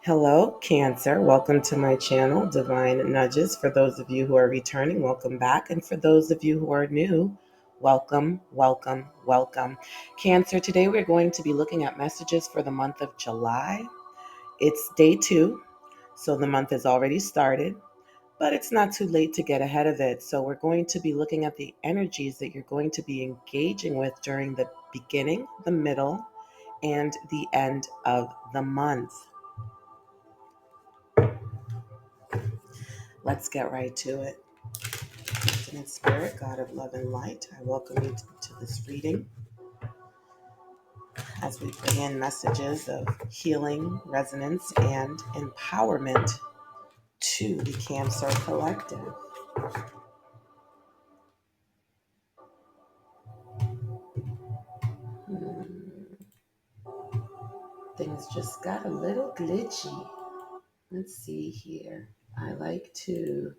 Hello, Cancer. Welcome to my channel, Divine Nudges. For those of you who are returning, welcome back. And for those of you who are new, welcome, welcome, welcome. Cancer, today we're going to be looking at messages for the month of July. It's day 2, so the month has already started, but it's not too late to get ahead of it. So we're going to be looking at the energies that you're going to be engaging with during the beginning, the middle, and the end of the month. Let's get right to it. Infinite Spirit, God of love and light, I welcome you to this reading as we bring in messages of healing, resonance, and empowerment to the Cancer Collective. Things just got a little glitchy. Let's see here. I like to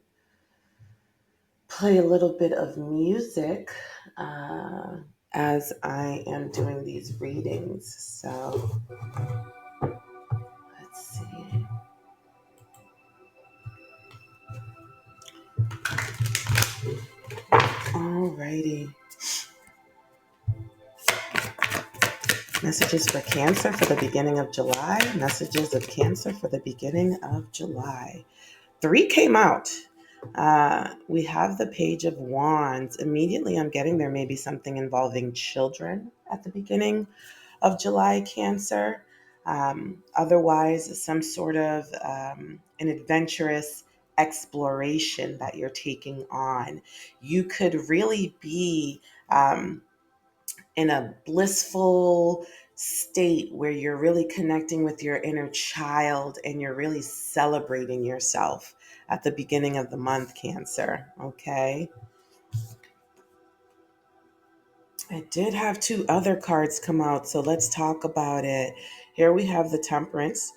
play a little bit of music as I am doing these readings. So let's see. Alrighty. Messages for Cancer for the beginning of July. Messages of Cancer for the beginning of July. 3 came out. We have the Page of Wands. Immediately I'm getting there may be something involving children at the beginning of July, Cancer. Otherwise, some sort of an adventurous exploration that you're taking on. You could really be in a blissful state where you're really connecting with your inner child and you're really celebrating yourself at the beginning of the month, Cancer. Okay. I did have 2 other cards come out, so let's talk about it. Here we have the Temperance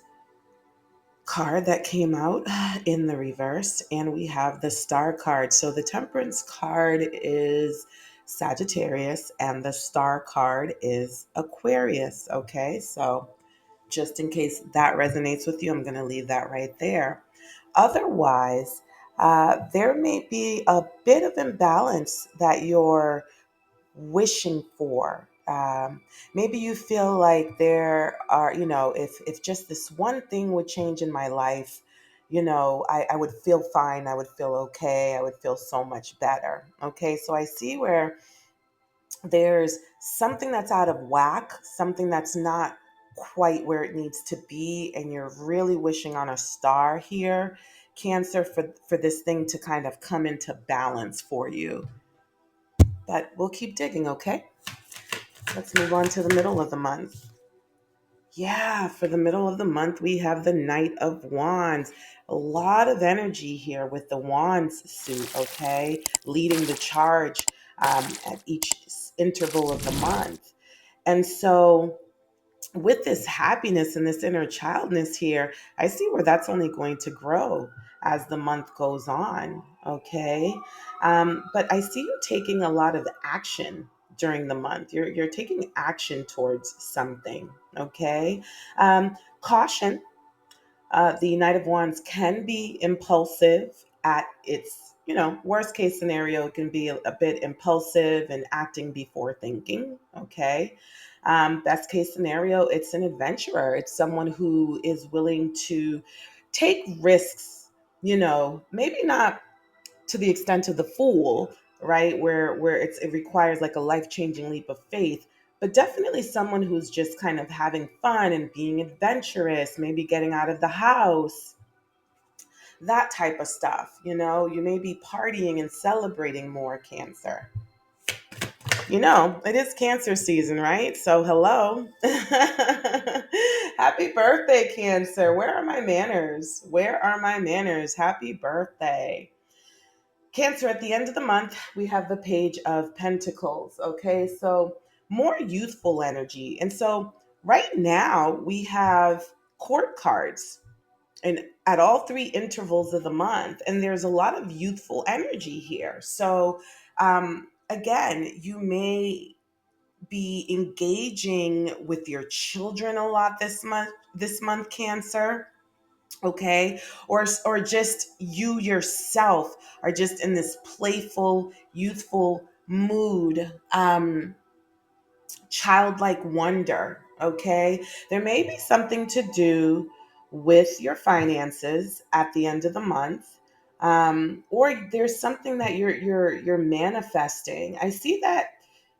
card that came out in the reverse, and we have the Star card. So the Temperance card is Sagittarius and the Star card is Aquarius. Okay, so just in case that resonates with you, I'm going to leave that right there. Otherwise, there may be a bit of imbalance that you're wishing for. Maybe you feel like there are, if just this one thing would change in my life, I would feel fine. I would feel okay. I would feel so much better. Okay. So I see where there's something that's out of whack, something that's not quite where it needs to be, and you're really wishing on a star here, Cancer, for this thing to kind of come into balance for you. But we'll keep digging, okay? Let's move on to the middle of the month. Yeah, for the middle of the month, we have the Knight of Wands. A lot of energy here with the Wands suit, okay? Leading the charge at each interval of the month. And so, with this happiness and this inner childness here, I see where that's only going to grow as the month goes on. Okay. But I see you taking a lot of action during the month. You're taking action towards something. Okay. Caution. The Knight of Wands can be impulsive at its, worst case scenario. It can be a bit impulsive and acting before thinking. Okay. Best case scenario, it's an adventurer. It's someone who is willing to take risks, maybe not to the extent of the fool, right? Where it requires like a life-changing leap of faith, but definitely someone who's just kind of having fun and being adventurous, maybe getting out of the house, that type of stuff. You may be partying and celebrating more, Cancer. It is Cancer season, right? So, hello. Happy birthday, Cancer. Where are my manners? Where are my manners? Happy birthday. Cancer, at the end of the month, we have the Page of Pentacles. Okay, so more youthful energy. And so, right now, we have court cards and at all 3 intervals of the month, and there's a lot of youthful energy here. So, again, you may be engaging with your children a lot this month, Cancer. okay, or just you yourself are just in this playful, youthful mood, childlike wonder, okay? There may be something to do with your finances at the end of the month. Or there's something that you're manifesting. I see that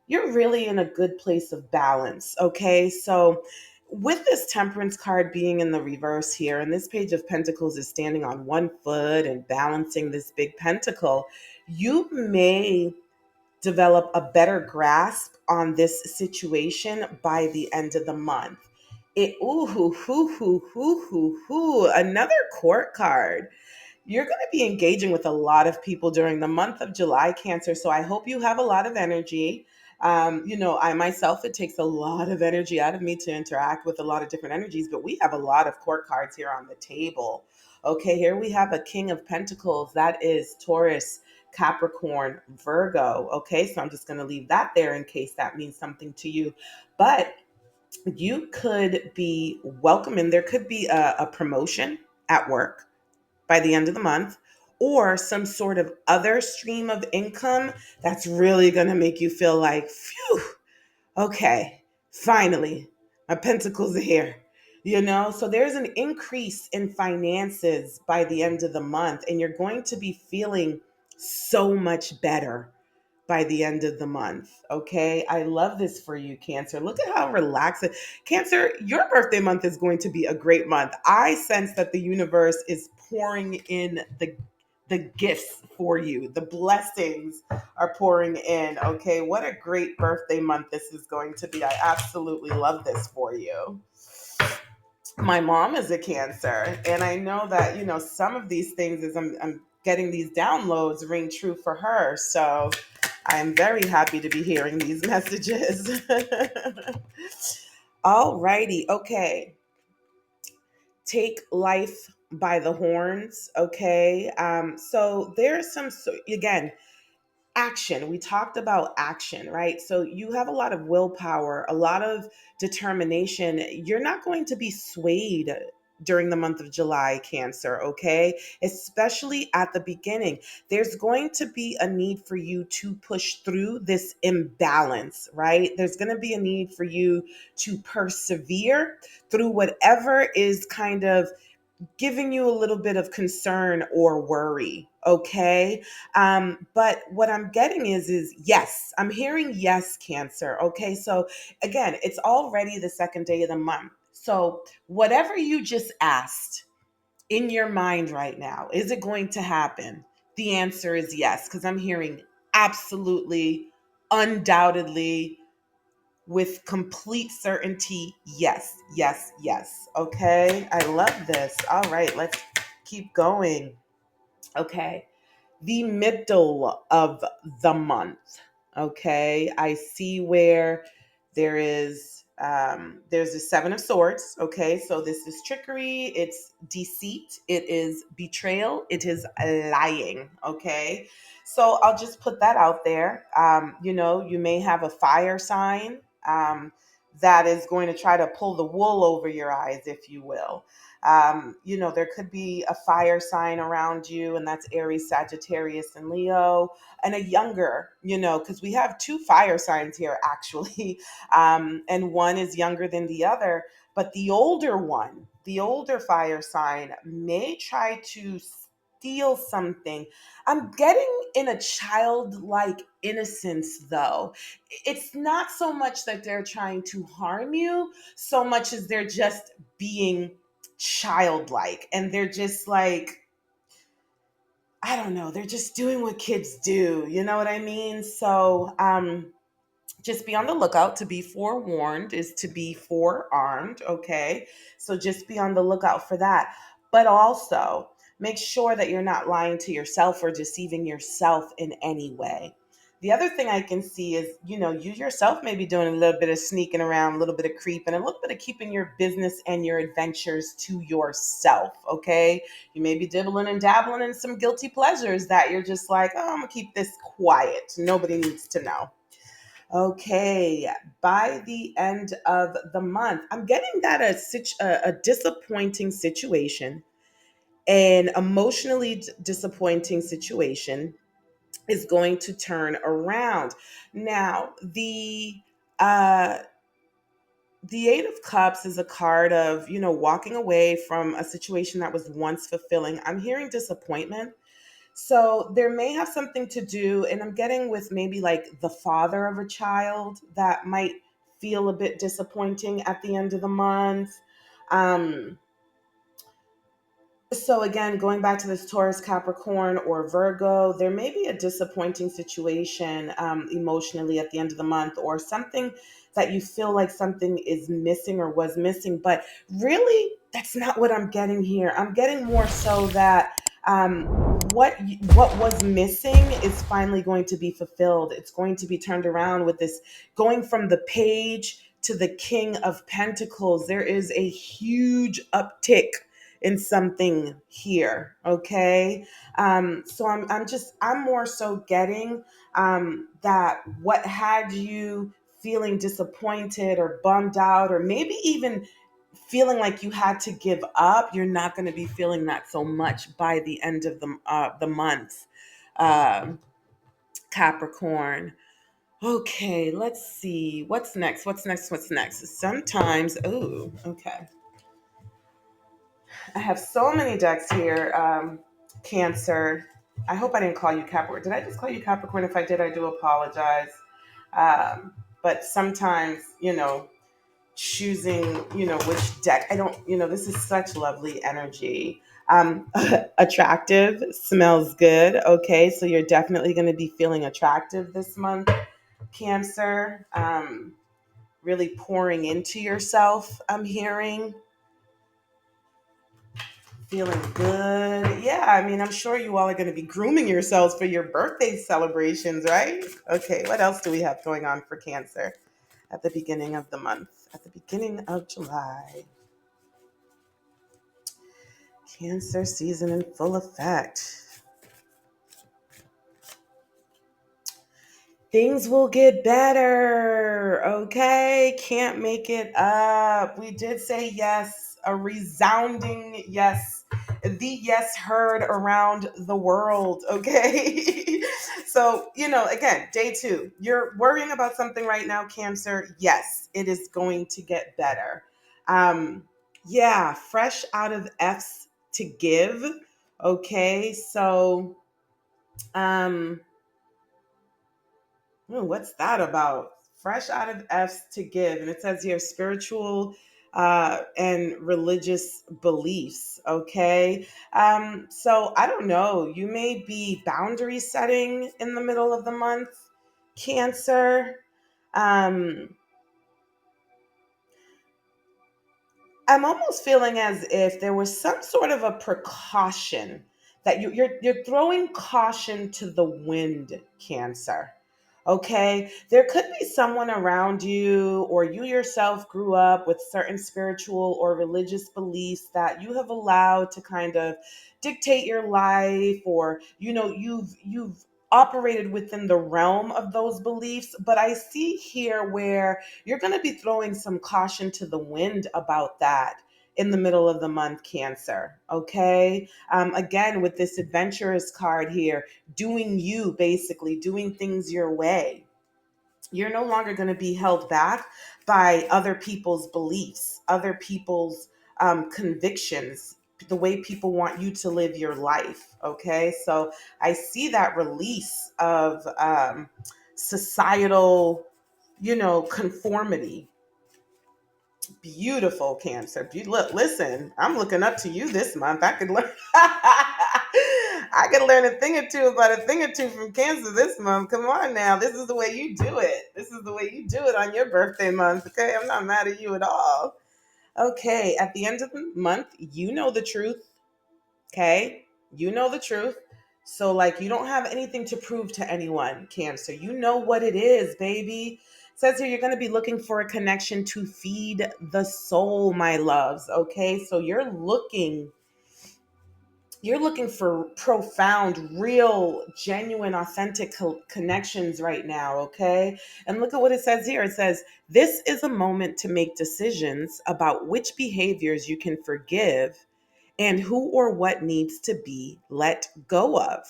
you're really in a good place of balance, okay? So with this temperance card being in the reverse here, and this page of pentacles is standing on one foot and balancing this big pentacle, you may develop a better grasp on this situation by the end of the month. It ooh hoo hoo hoo hoo hoo hoo, another court card. You're going to be engaging with a lot of people during the month of July, Cancer. So I hope you have a lot of energy. I myself, it takes a lot of energy out of me to interact with a lot of different energies, but we have a lot of court cards here on the table. Okay, here we have a King of Pentacles. That is Taurus, Capricorn, Virgo. Okay, so I'm just going to leave that there in case that means something to you. But you could be welcome, and there could be a promotion at work by the end of the month, or some sort of other stream of income that's really going to make you feel like, phew, okay, finally, my pentacles are here. So there's an increase in finances by the end of the month, and you're going to be feeling so much better by the end of the month. Okay. I love this for you, Cancer. Look at how relaxing. Cancer, your birthday month is going to be a great month. I sense that the universe is pouring in the gifts for you. The blessings are pouring in. Okay. What a great birthday month this is going to be. I absolutely love this for you. My mom is a Cancer, and I know that, some of these things, as I'm getting these downloads, ring true for her. So I'm very happy to be hearing these messages. All righty. Okay. Take life by the horns. Okay. So there's again, action. We talked about action, right? So you have a lot of willpower, a lot of determination. You're not going to be swayed during the month of July, Cancer, okay? Especially at the beginning. There's going to be a need for you to push through this imbalance, right? There's going to be a need for you to persevere through whatever is kind of giving you a little bit of concern or worry, okay? But what I'm getting is yes, I'm hearing yes, Cancer, okay? So again, it's already the second day of the month. So whatever you just asked in your mind right now, is it going to happen? The answer is yes, because I'm hearing absolutely, undoubtedly, with complete certainty, yes, yes, yes. Okay, I love this. All right, let's keep going. Okay, the middle of the month. Okay, I see where there's a seven of swords. Okay, so this is trickery, it's deceit, it is betrayal, it is lying. Okay, so I'll just put that out there. You may have a fire sign, that is going to try to pull the wool over your eyes, if you will. There could be a fire sign around you, and that's Aries, Sagittarius, and Leo, and a younger, because we have two fire signs here, actually, and one is younger than the other. But the older one, the older fire sign, may try to steal something. I'm getting in a childlike innocence, though. It's not so much that they're trying to harm you, so much as they're just being childlike, and they're just like, I don't know, they're just doing what kids do, you know what I mean? So just be on the lookout. To be forewarned is to be forearmed, okay? So just be on the lookout for that. But also make sure that you're not lying to yourself or deceiving yourself in any way. The other thing I can see is, you yourself may be doing a little bit of sneaking around, a little bit of creeping, a little bit of keeping your business and your adventures to yourself, okay? You may be dibbling and dabbling in some guilty pleasures that you're just like, oh, I'm gonna keep this quiet. Nobody needs to know. Okay, by the end of the month, I'm getting that a disappointing situation An emotionally disappointing situation is going to turn around. Now, uh, the Eight of Cups is a card of, walking away from a situation that was once fulfilling. I'm hearing disappointment. So there may have something to do, and I'm getting with maybe like the father of a child that might feel a bit disappointing at the end of the month. Um, so again, going back to this Taurus, Capricorn, or Virgo, there may be a disappointing situation emotionally at the end of the month, or something that you feel like something is missing or was missing. But really, that's not what I'm getting here. I'm getting more so that what was missing is finally going to be fulfilled. It's going to be turned around with this going from the page to the King of Pentacles. There is a huge uptick in something here. Okay. So I'm more so getting that what had you feeling disappointed or bummed out, or maybe even feeling like you had to give up, you're not going to be feeling that so much by the end of the month. um, Capricorn. Okay, let's see what's next. What's next. Sometimes, oh, okay, I have so many decks here. Cancer. I hope I didn't call you Capricorn. Did I just call you Capricorn? If I did, I do apologize. Um, but sometimes, choosing, which deck, I don't, this is such lovely energy. Attractive, smells good. Okay, so you're definitely going to be feeling attractive this month, Cancer. Really pouring into yourself, I'm hearing. Feeling good. Yeah, I mean, I'm sure you all are going to be grooming yourselves for your birthday celebrations, right? Okay, what else do we have going on for Cancer at the beginning of the month? At the beginning of July, Cancer season in full effect. Things will get better, okay? Can't make it up. We did say yes, a resounding yes. The yes heard around the world, okay? So, again, day two, you're worrying about something right now, Cancer. Yes, it is going to get better. Um, yeah, fresh out of F's to give, okay? So, um, what's that about? Fresh out of F's to give. And it says here spiritual and religious beliefs. Okay. So I don't know. You may be boundary setting in the middle of the month, Cancer. Um, I'm almost feeling as if there was some sort of a precaution that you're throwing caution to the wind, Cancer. Okay, there could be someone around you, or you yourself grew up with certain spiritual or religious beliefs that you have allowed to kind of dictate your life, or you've operated within the realm of those beliefs. But I see here where you're going to be throwing some caution to the wind about that in the middle of the month, Cancer. Okay. Again, with this adventurous card here, doing you, basically doing things your way. You're no longer going to be held back by other people's beliefs, other people's convictions, the way people want you to live your life. Okay. So I see that release of societal, conformity. Beautiful, Cancer. Look, listen, I'm looking up to you this month. I could learn. I could learn a thing or two about a thing or two from Cancer this month. Come on now, this is the way you do it. This is the way you do it on your birthday month. Okay, I'm not mad at you at all. Okay, at the end of the month, you know the truth. Okay, you know the truth. So, like, you don't have anything to prove to anyone, Cancer. You know what it is, baby. It says here you're going to be looking for a connection to feed the soul, my loves. Okay, so you're looking for profound, real, genuine, authentic connections right now. Okay, and look at what it says here. It says this is a moment to make decisions about which behaviors you can forgive and who or what needs to be let go of.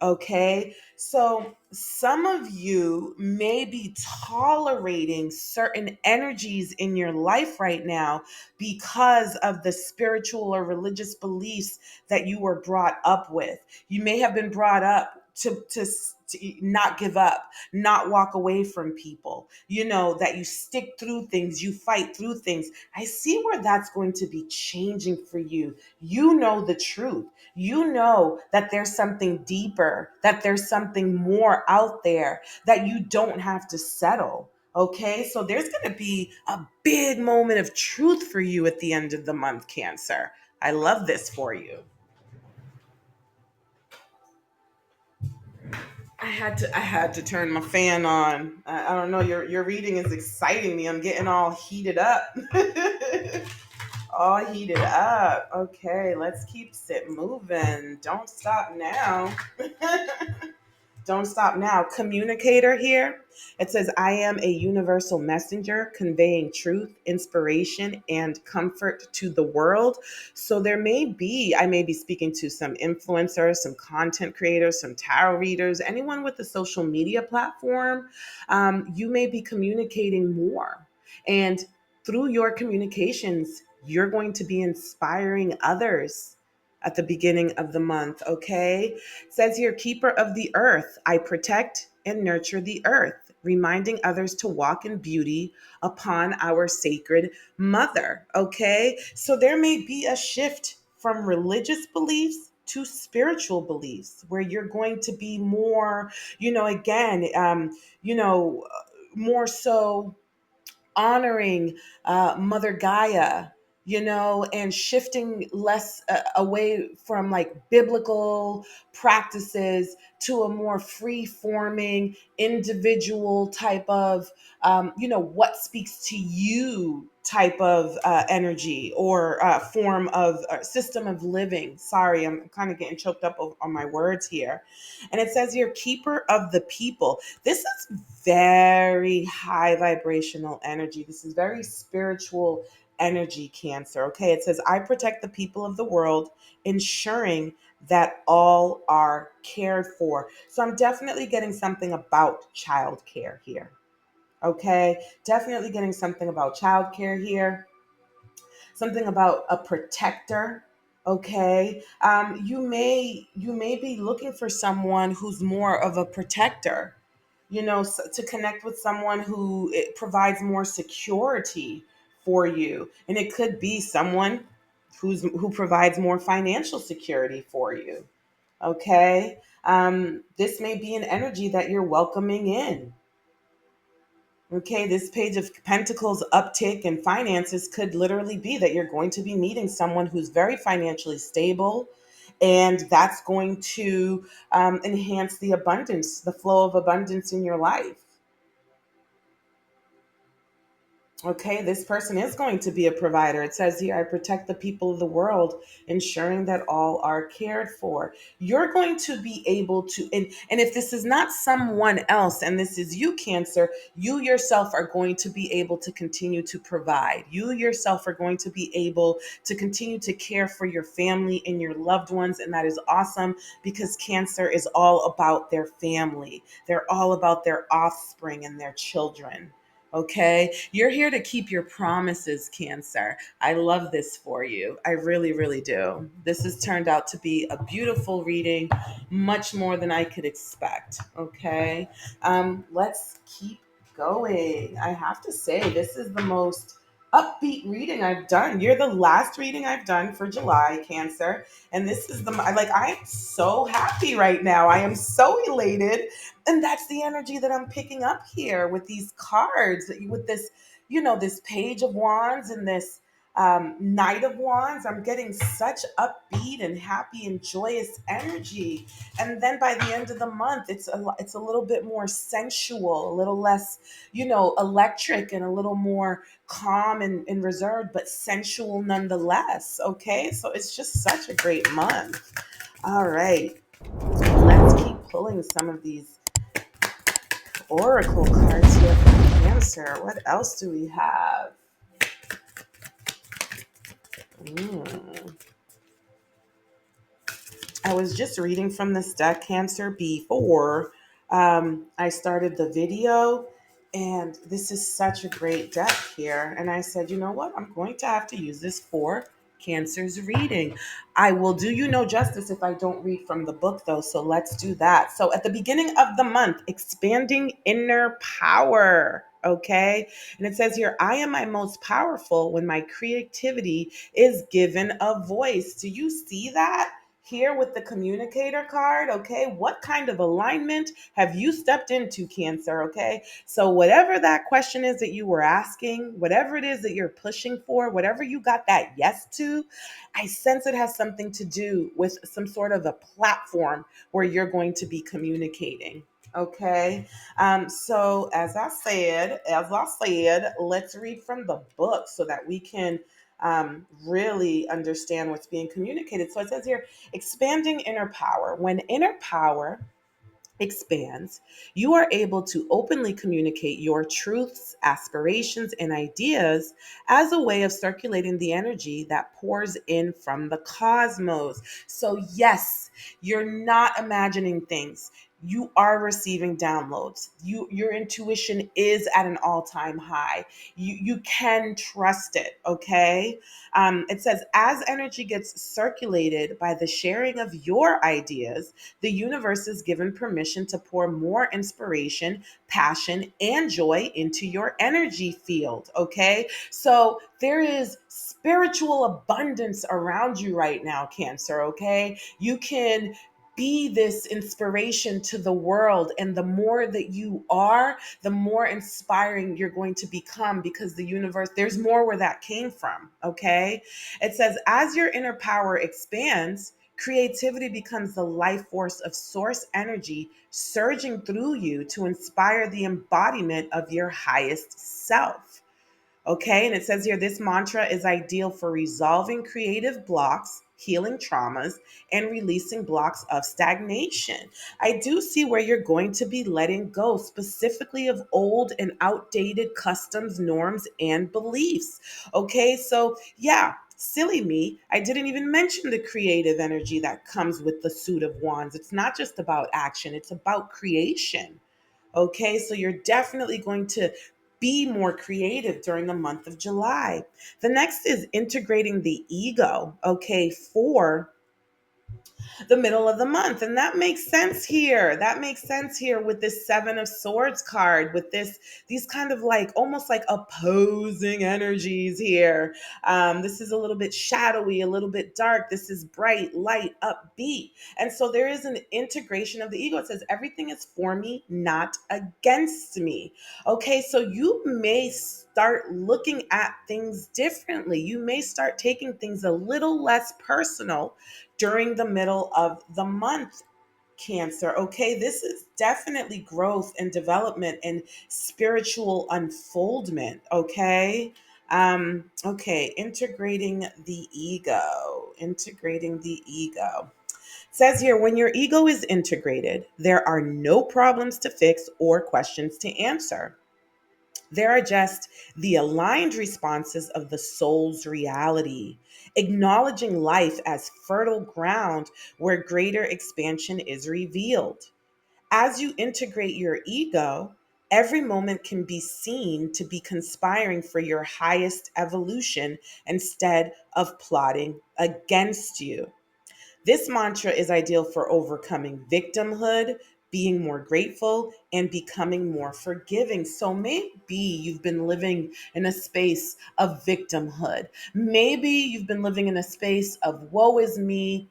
Okay, so some of you may be tolerating certain energies in your life right now because of the spiritual or religious beliefs that you were brought up with. You may have been brought up to not give up, not walk away from people, that you stick through things, you fight through things. I see where that's going to be changing for you. You know the truth. You know that there's something deeper, that there's something more out there, that you don't have to settle. Okay, so there's going to be a big moment of truth for you at the end of the month, Cancer. I love this for you. I had to turn my fan on. I don't know. Your reading is exciting me. I'm getting all heated up. All heated up. Okay, let's keep it moving. Don't stop now. Don't stop now. Communicator here. It says, I am a universal messenger conveying truth, inspiration, and comfort to the world. So I may be speaking to some influencers, some content creators, some tarot readers, anyone with a social media platform. You may be communicating more. And through your communications, you're going to be inspiring others at the beginning of the month, okay? It says here, keeper of the earth, I protect and nurture the earth, reminding others to walk in beauty upon our sacred mother, okay? So there may be a shift from religious beliefs to spiritual beliefs where you're going to be more, again, more so honoring Mother Gaia, and shifting less away from like biblical practices to a more free forming individual type of, what speaks to you type of energy or form of system of living. Sorry, I'm kind of getting choked up on my words here. And it says here, keeper of the people. This is very high vibrational energy. This is very spiritual energy, Cancer. Okay, it says, I protect the people of the world, ensuring that all are cared for. So I'm definitely getting something about childcare here. Okay, definitely getting something about childcare here, something about a protector. Okay, you may be looking for someone who's more of a protector, to connect with someone who it provides more security for you. And it could be someone who provides more financial security for you. Okay. This may be an energy that you're welcoming in. Okay, this page of Pentacles uptick in finances could literally be that you're going to be meeting someone who's very financially stable, and that's going to enhance the abundance, the flow of abundance in your life. Okay, this person is going to be a provider. It says here, I protect the people of the world, ensuring that all are cared for. You're going to be able to, and if this is not someone else, and this is you, Cancer, you yourself are going to be able to continue to provide. You yourself are going to be able to continue to care for your family and your loved ones. And that is awesome because Cancer is all about their family, they're all about their offspring and their children. Okay. You're here to keep your promises, Cancer. I love this for you. I really, really do. This has turned out to be a beautiful reading, much more than I could expect. Okay. Let's keep going. I have to say, this is the most upbeat reading I've done. You're the last reading I've done for July, Cancer. And this is I am so happy right now. I am so elated, and that's the energy that I'm picking up here with these cards, with this, this Page of Wands and this Knight of Wands. I'm getting such upbeat and happy and joyous energy. And then by the end of the month, it's a little bit more sensual, a little less, electric, and a little more calm and reserved, but sensual nonetheless. Okay, so it's just such a great month. All right, let's keep pulling some of these oracle cards here for Cancer. What else do we have? I was just reading from this deck, Cancer, before I started the video, and this is such a great deck here. And I said, you know what? I'm going to have to use this for Cancer's reading. I will do you no justice if I don't read from the book, though. So let's do that. So at the beginning of the month, expanding inner power. Okay. And it says here, I am my most powerful when my creativity is given a voice. Do you see that? Here with the communicator card, okay? What kind of alignment have you stepped into, Cancer, okay? So, whatever that question is that you were asking, whatever it is that you're pushing for, whatever you got that yes to, I sense it has something to do with some sort of a platform where you're going to be communicating. Okay. So as I said, let's read from the book so that we can really understand what's being communicated. So it says here, expanding inner power. When inner power expands, you are able to openly communicate your truths, aspirations, and ideas as a way of circulating the energy that pours in from the cosmos. So, yes, you're not imagining things. You are receiving downloads. Your intuition is at an all-time high. You can trust it, okay? It says as energy gets circulated by the sharing of your ideas, the universe is given permission to pour more inspiration, passion, and joy into your energy field. Okay. So there is spiritual abundance around you right now, Cancer. Okay. You can be this inspiration to the world. And the more that you are, the more inspiring you're going to become because the universe, there's more where that came from. Okay. It says, as your inner power expands, creativity becomes the life force of source energy surging through you to inspire the embodiment of your highest self. Okay, and it says here this mantra is ideal for resolving creative blocks, healing traumas, and releasing blocks of stagnation. I do see where you're going to be letting go, specifically of old and outdated customs, norms, and beliefs. Okay, so yeah. Silly me, I didn't even mention the creative energy that comes with the Suit of Wands. It's not just about action, it's about creation. Okay, so you're definitely going to be more creative during the month of July. The next is integrating the ego, okay, for the middle of the month. And that makes sense here. That makes sense here with this Seven of Swords card, with these kind of like almost like opposing energies here. This is a little bit shadowy, a little bit dark. This is bright, light, upbeat. And so there is an integration of the ego. It says, everything is for me, not against me. Okay, so you may start looking at things differently. You may start taking things a little less personal during the middle of the month, Cancer. Okay, this is definitely growth and development and spiritual unfoldment. Okay. Okay, integrating the ego. It says here, when your ego is integrated, there are no problems to fix or questions to answer. There are just the aligned responses of the soul's reality, acknowledging life as fertile ground where greater expansion is revealed. As you integrate your ego, every moment can be seen to be conspiring for your highest evolution instead of plotting against you. This mantra is ideal for overcoming victimhood, being more grateful, and becoming more forgiving. So maybe you've been living in a space of victimhood. Maybe you've been living in a space of woe is me,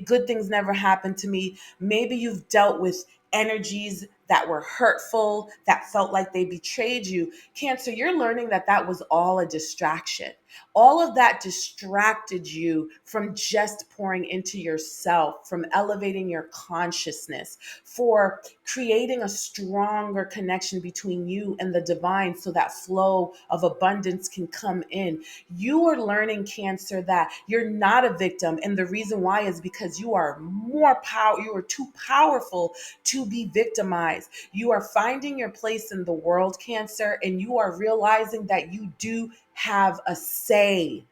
good things never happen to me. Maybe you've dealt with energies that were hurtful, that felt like they betrayed you. Cancer, you're learning that that was all a distraction. All of that distracted you from just pouring into yourself, from elevating your consciousness, for creating a stronger connection between you and the divine so that flow of abundance can come in. You are learning, Cancer, that you're not a victim. And the reason why is because you are you are too powerful to be victimized. You are finding your place in the world, Cancer, and you are realizing that you do have a say.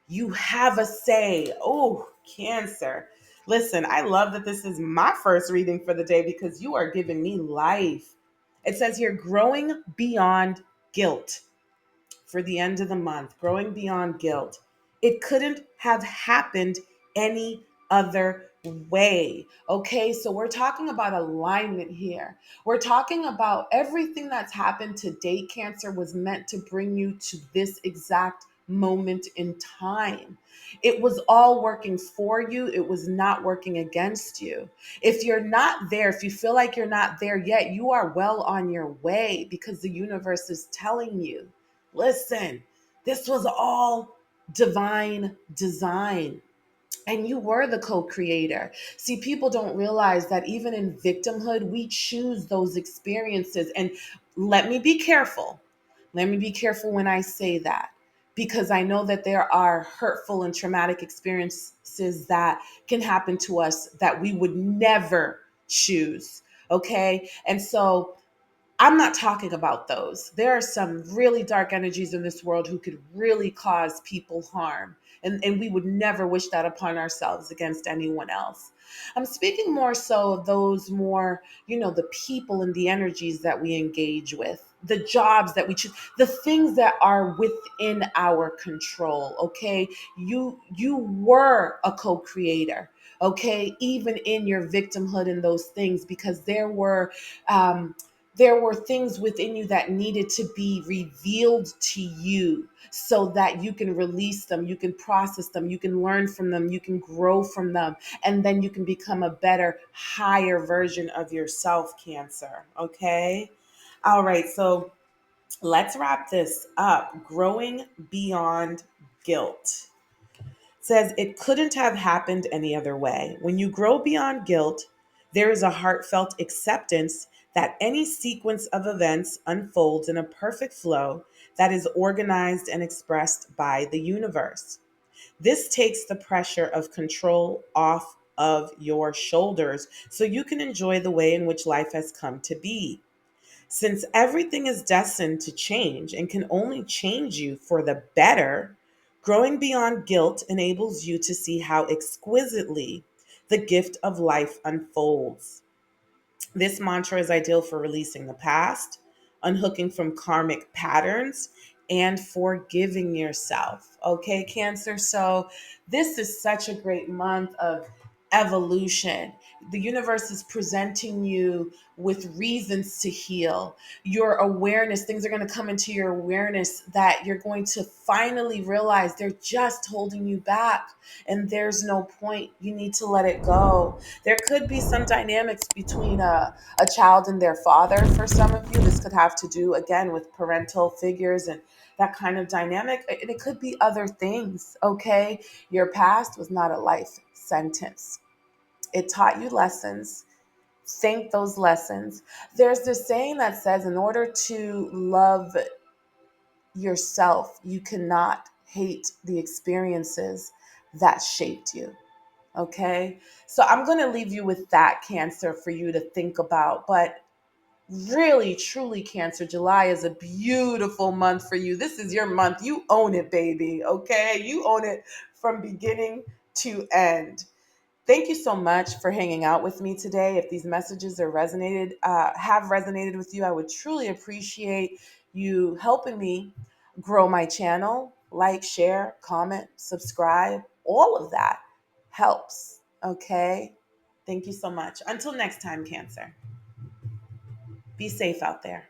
You have a say. Oh, Cancer. Listen, I love that this is my first reading for the day because you are giving me life. It says here, growing beyond guilt for the end of the month, growing beyond guilt. It couldn't have happened any other way. Okay, so we're talking about alignment here. We're talking about everything that's happened to date. Cancer was meant to bring you to this exact moment in time. It was all working for you, it was not working against you. If you're not there, if you feel like you're not there yet, you are well on your way because the universe is telling you, listen, this was all divine design. And you were the co creator. See, people don't realize that even in victimhood, we choose those experiences. And let me be careful. Let me be careful when I say that, because I know that there are hurtful and traumatic experiences that can happen to us that we would never choose. Okay. And so I'm not talking about those. There are some really dark energies in this world who could really cause people harm. And we would never wish that upon ourselves against anyone else. I'm speaking more so of those more, the people and the energies that we engage with, the jobs that we choose, the things that are within our control. Okay. You were a co-creator. Okay. Even in your victimhood and those things, because there were things within you that needed to be revealed to you so that you can release them, you can process them, you can learn from them, you can grow from them, and then you can become a better, higher version of yourself, Cancer. Okay? All right, so let's wrap this up. Growing beyond guilt says it couldn't have happened any other way. When you grow beyond guilt, there is a heartfelt acceptance that any sequence of events unfolds in a perfect flow that is organized and expressed by the universe. This takes the pressure of control off of your shoulders so you can enjoy the way in which life has come to be. Since everything is destined to change and can only change you for the better, growing beyond guilt enables you to see how exquisitely the gift of life unfolds. This mantra is ideal for releasing the past, unhooking from karmic patterns, and forgiving yourself. Okay, Cancer. So, this is such a great month of evolution. The universe is presenting you with reasons to heal. Your awareness, things are going to come into your awareness that you're going to finally realize they're just holding you back. And there's no point. You need to let it go. There could be some dynamics between a child and their father for some of you. This could have to do, again, with parental figures and that kind of dynamic. And it could be other things, okay? Your past was not a life sentence, it taught you lessons. Think those lessons. There's this saying that says, in order to love yourself, you cannot hate the experiences that shaped you. Okay. So I'm going to leave you with that, Cancer, for you to think about. But really, truly, Cancer, July is a beautiful month for you. This is your month. You own it, baby. Okay. You own it from beginning to end. Thank you so much for hanging out with me today. If these messages have resonated with you, I would truly appreciate you helping me grow my channel. Like, share, comment, subscribe, all of that helps. Okay. Thank you so much. Until next time, Cancer. Be safe out there.